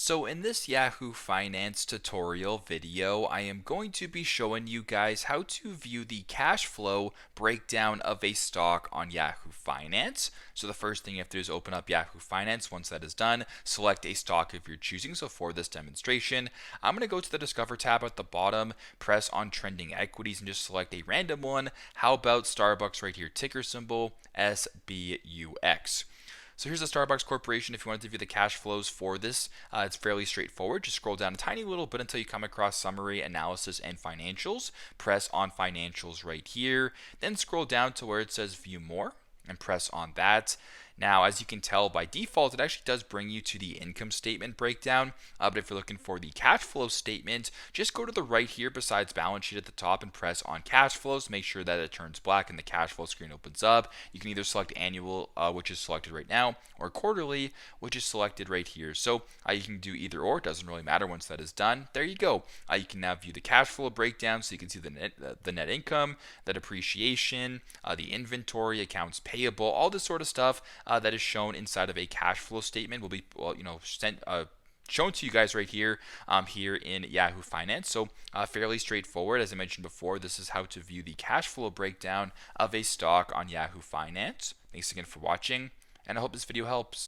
So in this Yahoo Finance tutorial video, I am going to be showing you guys how to view the cash flow breakdown of a stock on Yahoo Finance. So the first thing you have to do is open up Yahoo Finance. Once that is done, select a stock of your choosing. So for this demonstration, I'm going to go to the Discover tab at the bottom, press on Trending Equities, and just select a random one. How about Starbucks right here, ticker symbol SBUX. So here's the Starbucks Corporation. If you wanted to view the cash flows for this, it's fairly straightforward. Just scroll down a tiny little bit until you come across Summary, Analysis, and Financials. Press on Financials right here. Then scroll down to where it says View More and press on that. Now, as you can tell, by default, it actually does bring you to the income statement breakdown. But if you're looking for the cash flow statement, just go to the right here besides balance sheet at the top and press on cash flows. Make sure that it turns black and the cash flow screen opens up. You can either select annual, which is selected right now, or quarterly, which is selected right here. So you can do either or. It doesn't really matter once that is done. There you go. You can now view the cash flow breakdown, so you can see the net income, the depreciation, the inventory, accounts payable, all this sort of stuff that is shown inside of a cash flow statement will be shown to you guys right here here in Yahoo Finance. So fairly straightforward. As I mentioned before, this is how to view the cash flow breakdown of a stock on Yahoo Finance. Thanks again for watching, and I hope this video helps.